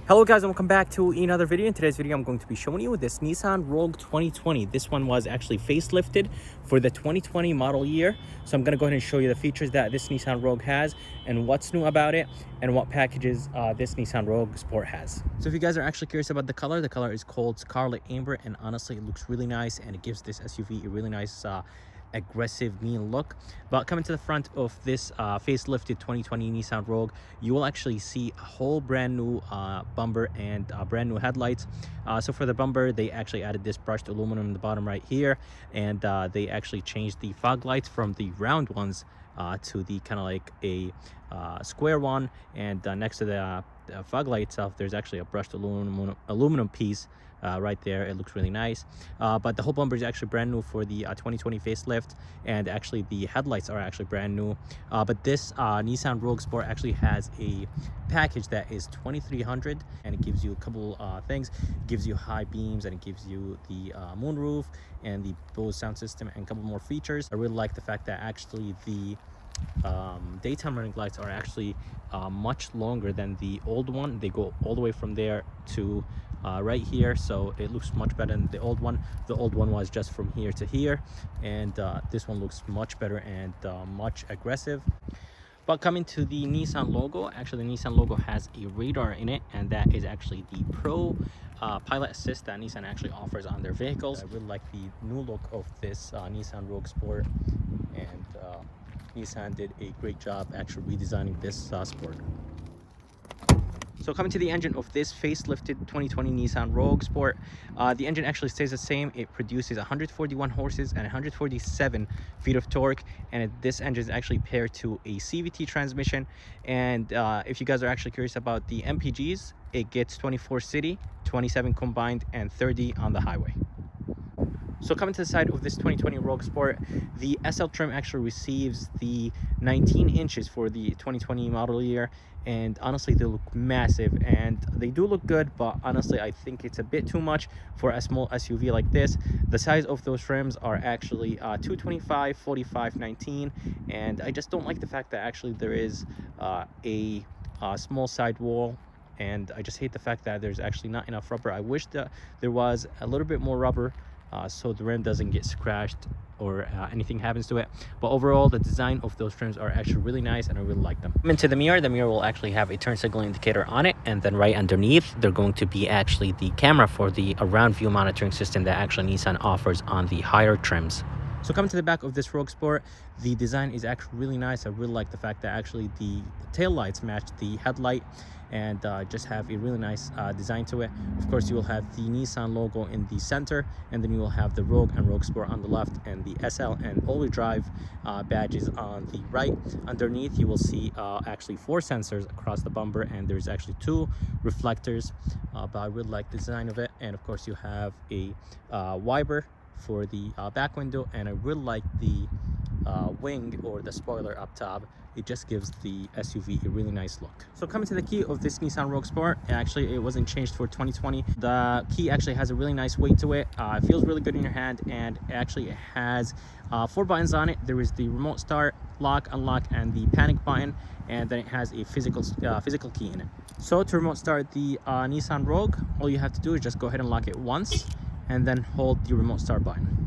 Hello guys, and welcome back to another video. In today's video I'm going to be showing you this Nissan Rogue 2020. This one was actually facelifted for the 2020 model year. So I'm going to go ahead and show you the features that this Nissan Rogue has and what's new about it and what packages this Nissan Rogue Sport has. So if you guys are actually curious about the color is called Scarlet Amber, and honestly it looks really nice and it gives this SUV a really nice aggressive neon look. But coming to the front of this facelifted 2020 Nissan Rogue, you will actually see a whole brand new bumper and brand new headlights. So for the bumper, they actually added this brushed aluminum in the bottom right here, and they actually changed the fog lights from the round ones to the kind of like a square one, and next to the fog light itself there's actually a brushed aluminum piece right there. It looks really nice, but the whole bumper is actually brand new for the 2020 facelift, and actually the headlights are actually brand new. But this Nissan Rogue Sport actually has a package that is 2300, and it gives you a couple things. It gives you high beams, and it gives you the moonroof and the Bose sound system and a couple more features. I really like the fact that actually the daytime running lights are actually much longer than the old one. They go all the way from there to right here, so it looks much better than the old one. The old one was just from here to here, and this one looks much better and much aggressive. But coming to the Nissan logo, actually the Nissan logo has a radar in it, and that is actually the Pro Pilot Assist that Nissan actually offers on their vehicles. I really like the new look of this Nissan Rogue Sport, and Nissan did a great job actually redesigning this Sport. So coming to the engine of this facelifted 2020 Nissan Rogue Sport, the engine actually stays the same. It produces 141 horses and 147 feet of torque, and this engine is actually paired to a CVT transmission. And if you guys are actually curious about the MPGs, it gets 24 city, 27 combined, and 30 on the highway. So coming to the side of this 2020 Rogue Sport, the SL trim actually receives the 19 inches for the 2020 model year, and honestly they look massive and they do look good, but honestly I think it's a bit too much for a small SUV like this. The size of those trims are actually 225, 45, 19, and I just don't like the fact that actually there is a small sidewall, and I just hate the fact that there's actually not enough rubber. I wish that there was a little bit more rubber so the rim doesn't get scratched or anything happens to it. But overall, the design of those trims are actually really nice, and I really like them. Into the mirror will actually have a turn signal indicator on it, and then right underneath they're going to be actually the camera for the around view monitoring system that actually Nissan offers on the higher trims. So coming to the back of this Rogue Sport, the design is actually really nice. I really like the fact that actually the tail lights match the headlight, and just have a really nice design to it. Of course, you will have the Nissan logo in the center, and then you will have the Rogue and Rogue Sport on the left, and the SL and all-wheel drive badges on the right. Underneath, you will see actually 4 sensors across the bumper, and there's actually 2 reflectors. But I really like the design of it. And of course, you have a wiper for the back window, and I really like the wing or the spoiler up top. It just gives the SUV a really nice look. So coming to the key of this Nissan Rogue Sport, actually it wasn't changed for 2020. The key actually has a really nice weight to it. It feels really good in your hand, and actually it has 4 buttons on it. There is the remote start, lock, unlock, and the panic button, and then it has a physical key in it. So to remote start the Nissan Rogue, all you have to do is just go ahead and lock it once, and then hold the remote start button.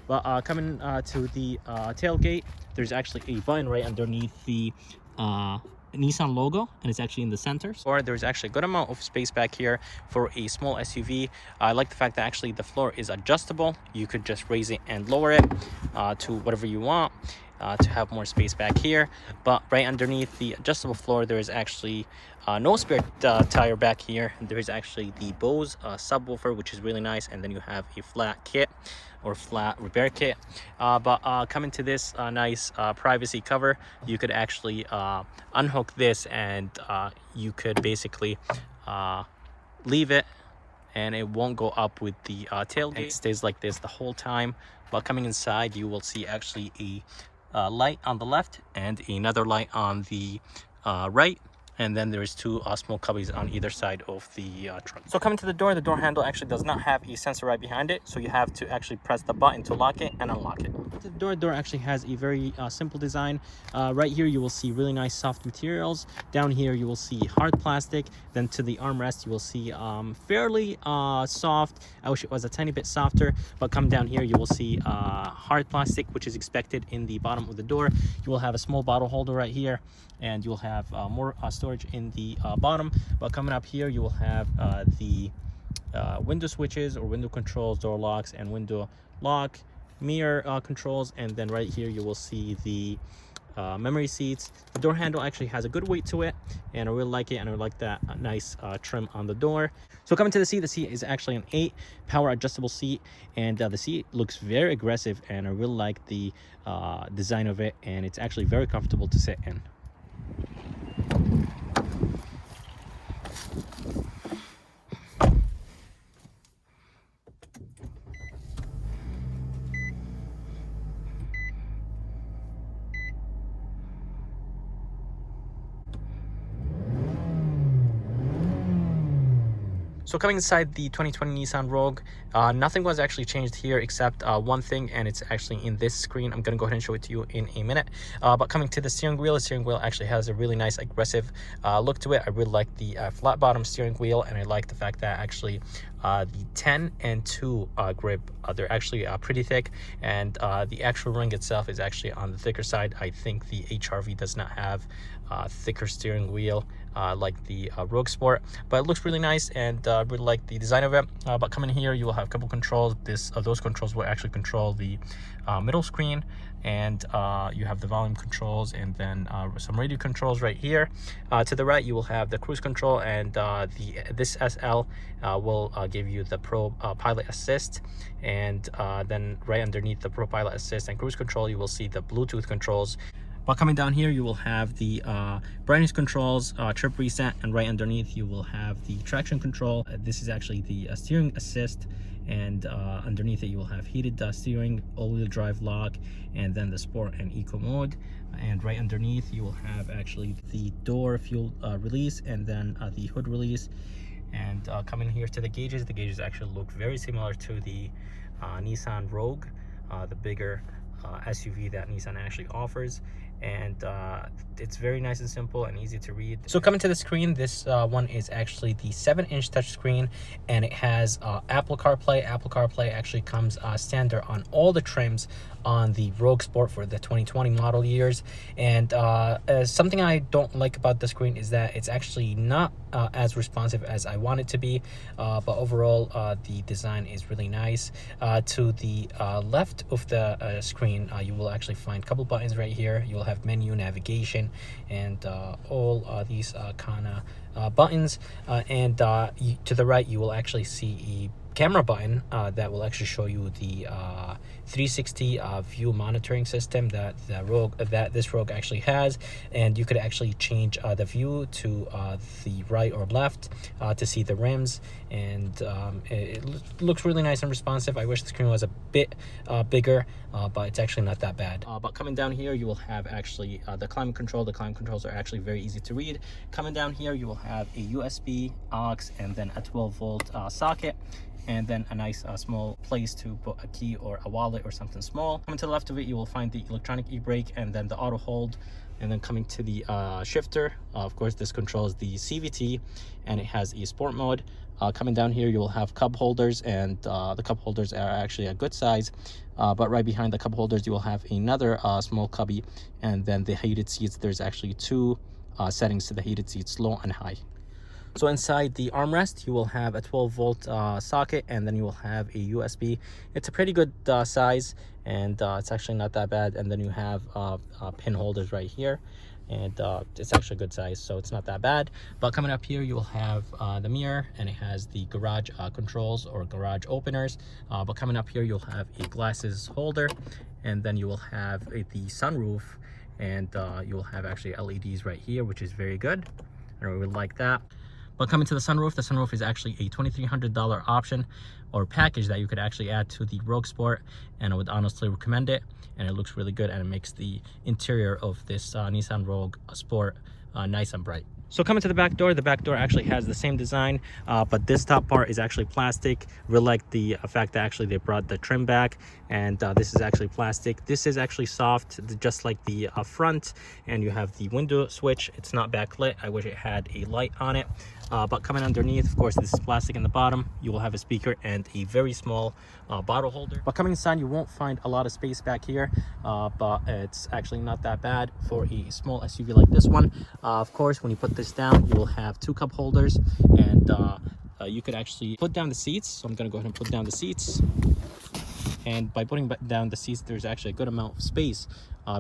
But coming to the tailgate, there's actually a button right underneath the Nissan logo, and it's actually in the center. Or there's actually a good amount of space back here for a small SUV. I like the fact that actually the floor is adjustable. You could just raise it and lower it to whatever you want to have more space back here. But right underneath the adjustable floor, there is actually no spare tire back here. There is actually the Bose subwoofer, which is really nice, and then you have a flat kit or flat repair kit. But coming to this nice privacy cover, you could actually unhook this, and you could basically leave it, and it won't go up with the tailgate. It stays like this the whole time. But coming inside, you will see actually a light on the left and another light on the right. And then there's two small cubbies on either side of the trunk. So coming to the door handle actually does not have a sensor right behind it, so you have to actually press the button to lock it and unlock it. The door actually has a very simple design. Right here you will see really nice soft materials. Down here you will see hard plastic. Then to the armrest you will see fairly soft. I wish it was a tiny bit softer, but come down here you will see hard plastic, which is expected in the bottom of the door. You will have a small bottle holder right here, and you'll have more storage in the bottom. But coming up here you will have the window switches or window controls, door locks and window lock, mirror controls, and then right here you will see the memory seats. The door handle actually has a good weight to it, and I really like it, and I like that nice trim on the door. So coming to the seat is actually an 8 power adjustable seat, and the seat looks very aggressive, and I really like the design of it, and it's actually very comfortable to sit in. So coming inside the 2020 Nissan Rogue, nothing was actually changed here except one thing, and it's actually in this screen. I'm going to go ahead and show it to you in a minute. But coming to the steering wheel actually has a really nice aggressive look to it. I really like the flat bottom steering wheel, and I like the fact that actually the 10 and 2 grip, they're actually pretty thick, and the actual ring itself is actually on the thicker side. I think the HRV does not have thicker steering wheel like the Rogue Sport, but it looks really nice, and I really like the design of it. But coming here you will have a couple controls. Those controls will actually control the middle screen, and you have the volume controls, and then some radio controls right here. To the right you will have the cruise control, and this SL will give you the Pro Pilot Assist, and then right underneath the Pro Pilot Assist and cruise control you will see the Bluetooth controls. While coming down here you will have the brightness controls, trip reset, and right underneath you will have the traction control. This is actually the steering assist, and underneath it you will have heated steering, all-wheel drive lock, and then the sport and eco mode. And right underneath you will have actually the door fuel release, and then the hood release. And coming here to the gauges actually look very similar to the Nissan Rogue, the bigger SUV that Nissan actually offers, and it's very nice and simple and easy to read. So coming to the screen, this one is actually the 7-inch touchscreen, and it has Apple CarPlay. Apple CarPlay actually comes standard on all the trims on the Rogue Sport for the 2020 model years. And something I don't like about the screen is that it's actually not as responsive as I want it to be, but overall the design is really nice. To the left of the screen you will actually find a couple buttons right here. You will have menu, navigation, and all these kind of buttons, and to the right you will actually see a camera button that will actually show you the 360 view monitoring system that this Rogue actually has, and you could actually change the view to the right or left to see the rims, and it looks really nice and responsive. I wish the screen was a bit bigger, but it's actually not that bad. But coming down here you will have actually the climate control. The climate controls are actually very easy to read. Coming down here you will have a USB, aux, and then a 12-volt socket, and then a nice small place to put a key or a wallet or something small. Coming to the left of it you will find the electronic e-brake, and then the auto hold. And then coming to the shifter, of course this controls the CVT, and it has a sport mode. Coming down here you will have cup holders, and the cup holders are actually a good size, but right behind the cup holders you will have another small cubby, and then the heated seats, there's actually two settings to the heated seats, low and high. So inside the armrest you will have a 12-volt socket, and then you will have a USB. It's a pretty good size, and it's actually not that bad. And then you have pin holders right here, and it's actually a good size, so it's not that bad. But coming up here you will have the mirror, and it has the garage controls or garage openers. But coming up here you'll have a glasses holder, and then you will have the sunroof, and you will have actually LEDs right here, which is very good. I really like that. But coming to the sunroof is actually a $2,300 option or package that you could actually add to the Rogue Sport, and I would honestly recommend it, and it looks really good, and it makes the interior of this Nissan Rogue Sport nice and bright. So coming to the back door actually has the same design, but this top part is actually plastic. Really like the fact that actually they brought the trim back, and this is actually plastic. This is actually soft, just like the front, and you have the window switch. It's not backlit. I wish it had a light on it. But coming underneath, of course, this is plastic in the bottom. You will have a speaker and a very small bottle holder. But coming inside, you won't find a lot of space back here, but it's actually not that bad for a small SUV like this one. Of course, when you put this down, you will have 2 cup holders, and you could actually put down the seats. So I'm going to go ahead and put down the seats. And by putting down the seats, there's actually a good amount of space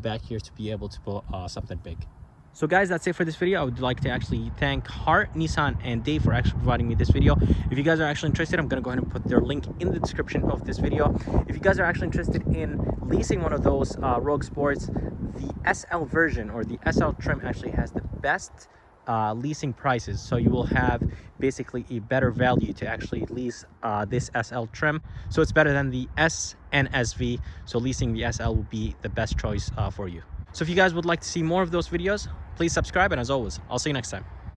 back here to be able to put something big. So guys, that's it for this video. I would like to actually thank Hart, Nissan, and Dave for actually providing me this video. If you guys are actually interested, I'm going to go ahead and put their link in the description of this video. If you guys are actually interested in leasing one of those Rogue Sports, the SL version or the SL trim actually has the best leasing prices. So you will have basically a better value to actually lease this SL trim. So it's better than the S and SV. So leasing the SL will be the best choice for you. So if you guys would like to see more of those videos, please subscribe, and as always, I'll see you next time.